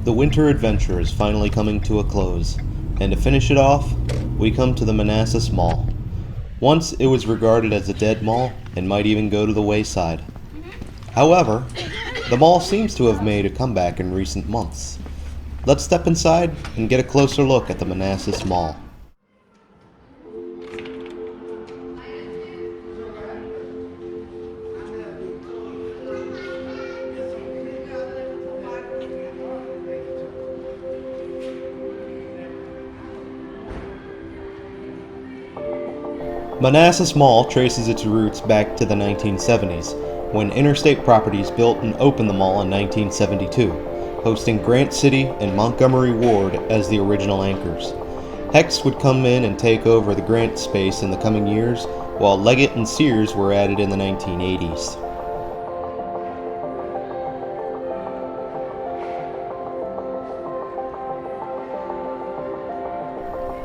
The winter adventure is finally coming to a close, and to finish it off, we come to the Manassas Mall. Once it was regarded as a dead mall and might even go to the wayside. However, the mall seems to have made a comeback in recent months. Let's step inside and get a closer look at the Manassas Mall. Manassas Mall traces its roots back to the 1970s, when Interstate Properties built and opened the mall in 1972, hosting Grant City and Montgomery Ward as the original anchors. Hecht's would come in and take over the Grant space in the coming years, while Leggett and Sears were added in the 1980s.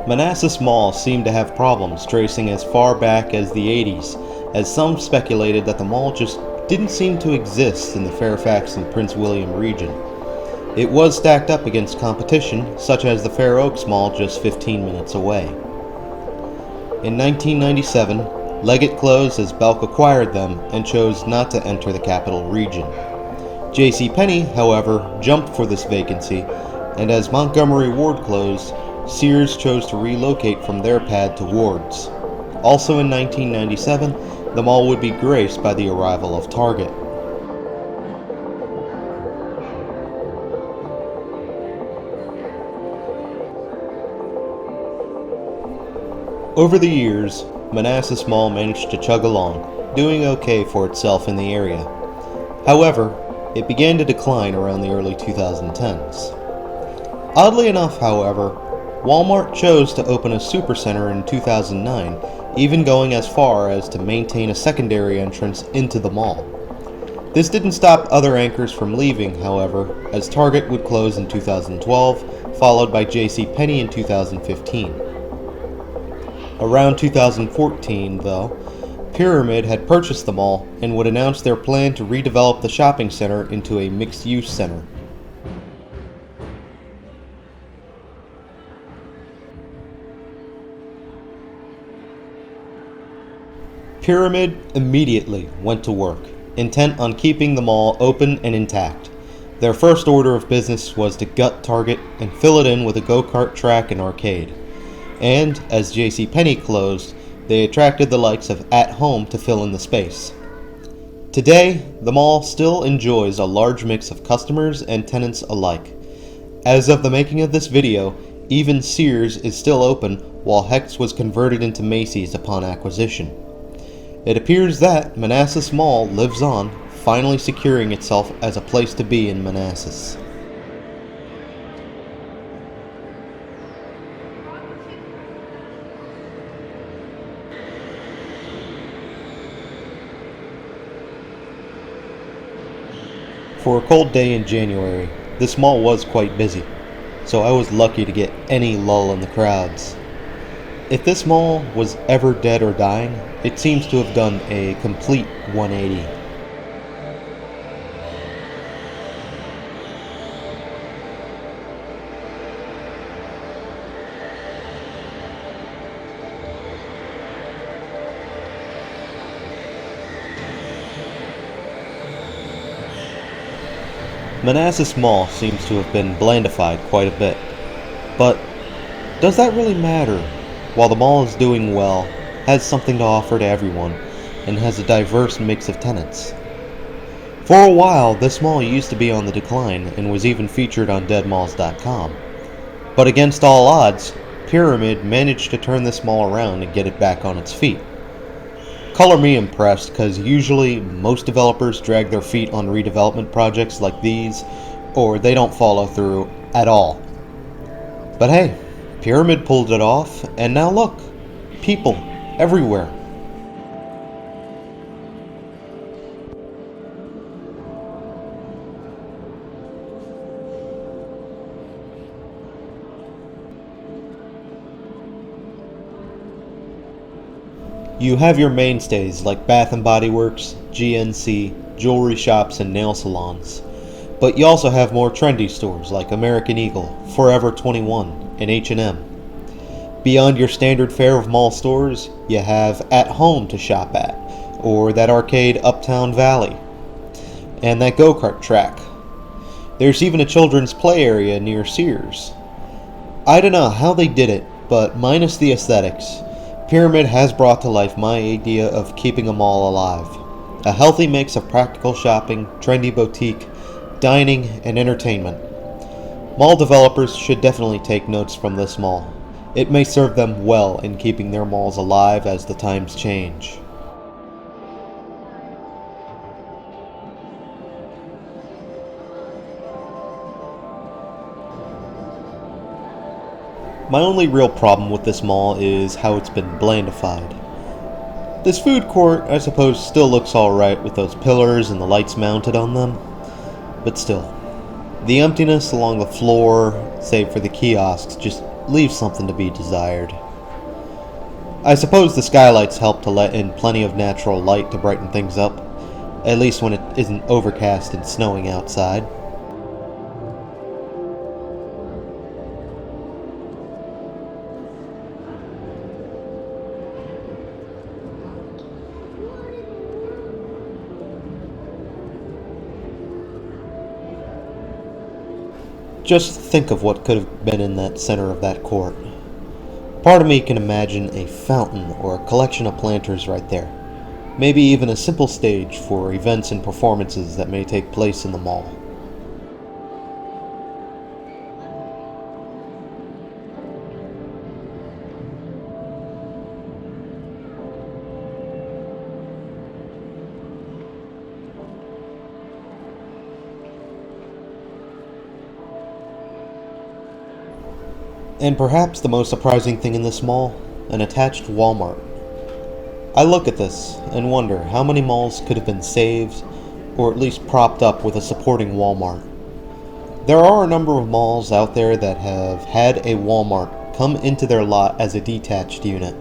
Manassas Mall seemed to have problems tracing as far back as the 80s, as some speculated that the mall just didn't seem to exist in the Fairfax and Prince William region. It was stacked up against competition, such as the Fair Oaks Mall just 15 minutes away. In 1997, Leggett closed as Belk acquired them and chose not to enter the capital region. JCPenney, however, jumped for this vacancy, and as Montgomery Ward closed, Sears chose to relocate from their pad to Ward's. Also in 1997, the mall would be graced by the arrival of Target. Over the years, Manassas Mall managed to chug along, doing okay for itself in the area. However, it began to decline around the early 2010s. Oddly enough, however, Walmart chose to open a supercenter in 2009, even going as far as to maintain a secondary entrance into the mall. This didn't stop other anchors from leaving, however, as Target would close in 2012, followed by JCPenney in 2015. Around 2014, though, Pyramid had purchased the mall and would announce their plan to redevelop the shopping center into a mixed-use center. Pyramid immediately went to work, intent on keeping the mall open and intact. Their first order of business was to gut Target and fill it in with a go-kart track and arcade. And, as JCPenney closed, they attracted the likes of At Home to fill in the space. Today, the mall still enjoys a large mix of customers and tenants alike. As of the making of this video, even Sears is still open, while Hecht's was converted into Macy's upon acquisition. It appears that Manassas Mall lives on, finally securing itself as a place to be in Manassas. For a cold day in January, this mall was quite busy, so I was lucky to get any lull in the crowds. If this mall was ever dead or dying, it seems to have done a complete 180. Manassas Mall seems to have been blandified quite a bit, but does that really matter? While the mall is doing well, has something to offer to everyone, and has a diverse mix of tenants. For a while, this mall used to be on the decline and was even featured on deadmalls.com. But against all odds, Pyramid managed to turn this mall around and get it back on its feet. Color me impressed, because usually most developers drag their feet on redevelopment projects like these, or they don't follow through at all. But hey, Pyramid pulled it off, and now look, people everywhere. You have your mainstays like Bath & Body Works, GNC, jewelry shops, and nail salons. But you also have more trendy stores like American Eagle, Forever 21, and H&M. Beyond your standard fare of mall stores, you have At Home to shop at, or that arcade Uptown Valley, and that go-kart track. There's even a children's play area near Sears. I don't know how they did it, but minus the aesthetics, Pyramid has brought to life my idea of keeping a mall alive. A healthy mix of practical shopping, trendy boutique, dining, and entertainment. Mall developers should definitely take notes from this mall. It may serve them well in keeping their malls alive as the times change. My only real problem with this mall is how it's been blandified. This food court, I suppose, still looks alright with those pillars and the lights mounted on them, but still, the emptiness along the floor, save for the kiosks, just leaves something to be desired. I suppose the skylights help to let in plenty of natural light to brighten things up, at least when it isn't overcast and snowing outside. Just think of what could have been in that center of that court. Part of me can imagine a fountain or a collection of planters right there. Maybe even a simple stage for events and performances that may take place in the mall. And perhaps the most surprising thing in this mall, an attached Walmart. I look at this and wonder how many malls could have been saved, or at least propped up with a supporting Walmart. There are a number of malls out there that have had a Walmart come into their lot as a detached unit.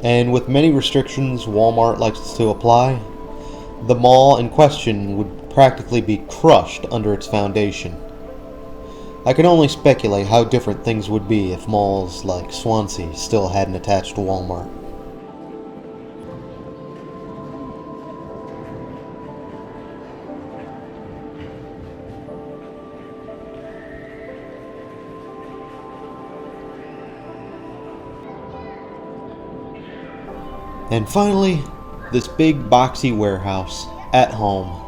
And with many restrictions Walmart likes to apply, the mall in question would practically be crushed under its foundation. I can only speculate how different things would be if malls like Swansea still had an attached Walmart. And finally, this big boxy warehouse, At Home.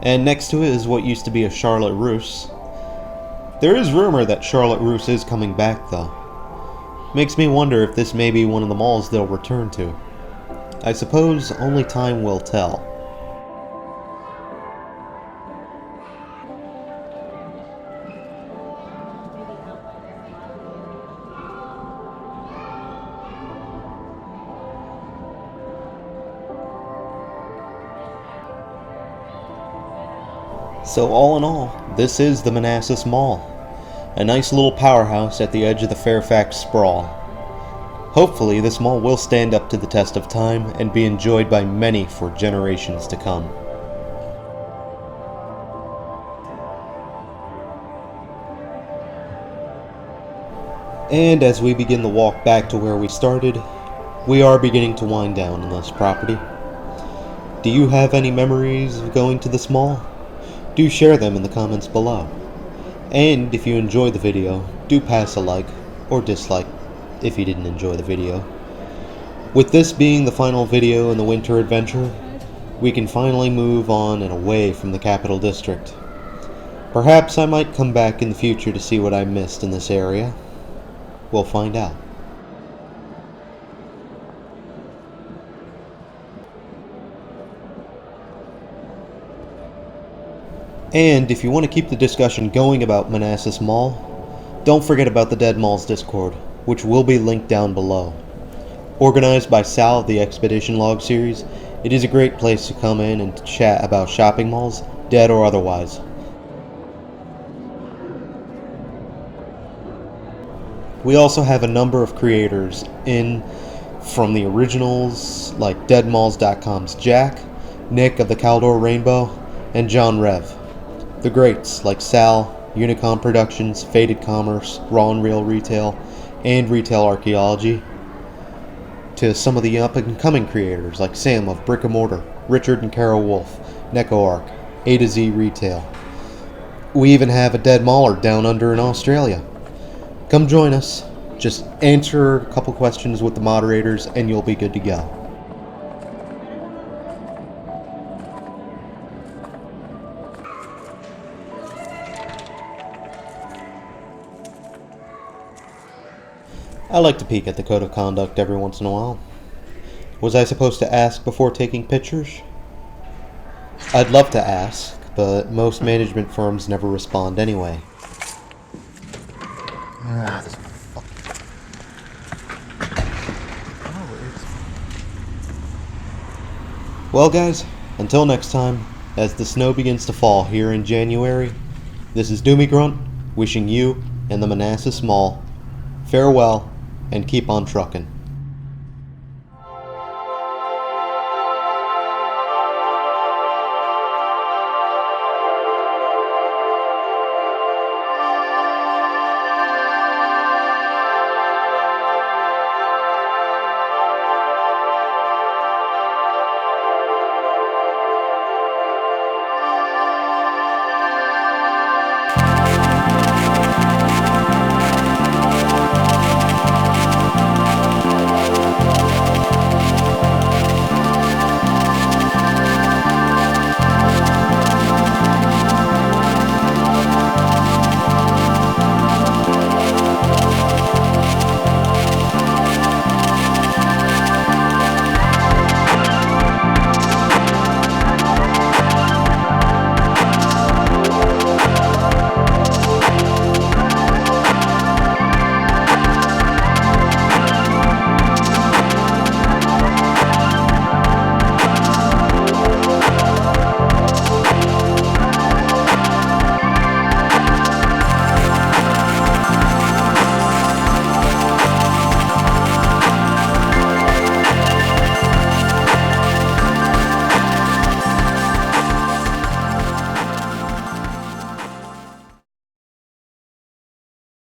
And next to it is what used to be a Charlotte Russe. There is rumor that Charlotte Russe is coming back though. Makes me wonder if this may be one of the malls they'll return to. I suppose only time will tell. So all in all, this is the Manassas Mall. A nice little powerhouse at the edge of the Fairfax sprawl. Hopefully this mall will stand up to the test of time and be enjoyed by many for generations to come. And as we begin the walk back to where we started, we are beginning to wind down on this property. Do you have any memories of going to this mall? Do share them in the comments below. And if you enjoyed the video, do pass a like or dislike if you didn't enjoy the video. With this being the final video in the winter adventure, we can finally move on and away from the Capital District. Perhaps I might come back in the future to see what I missed in this area. We'll find out. And if you want to keep the discussion going about Manassas Mall, don't forget about the Dead Malls Discord, which will be linked down below. Organized by Sal of the Expedition Log series, it is a great place to come in and chat about shopping malls, dead or otherwise. We also have a number of creators in from the originals like deadmalls.com's Jack, Nick of the Caldor Rainbow, and John Rev. The greats like Sal, Unicom Productions, Faded Commerce, Raw and Real Retail, and Retail Archaeology, to some of the up-and-coming creators like Sam of Brick and Mortar, Richard and Carol Wolf, NecoArc, A to Z Retail. We even have a dead mauler down under in Australia. Come join us. Just answer a couple questions with the moderators and you'll be good to go. I like to peek at the code of conduct every once in a while. Was I supposed to ask before taking pictures? I'd love to ask, but most management firms never respond anyway. This Well guys, until next time, as the snow begins to fall here in January, this is Doomie Grunt, wishing you and the Manassas Mall farewell and keep on truckin'.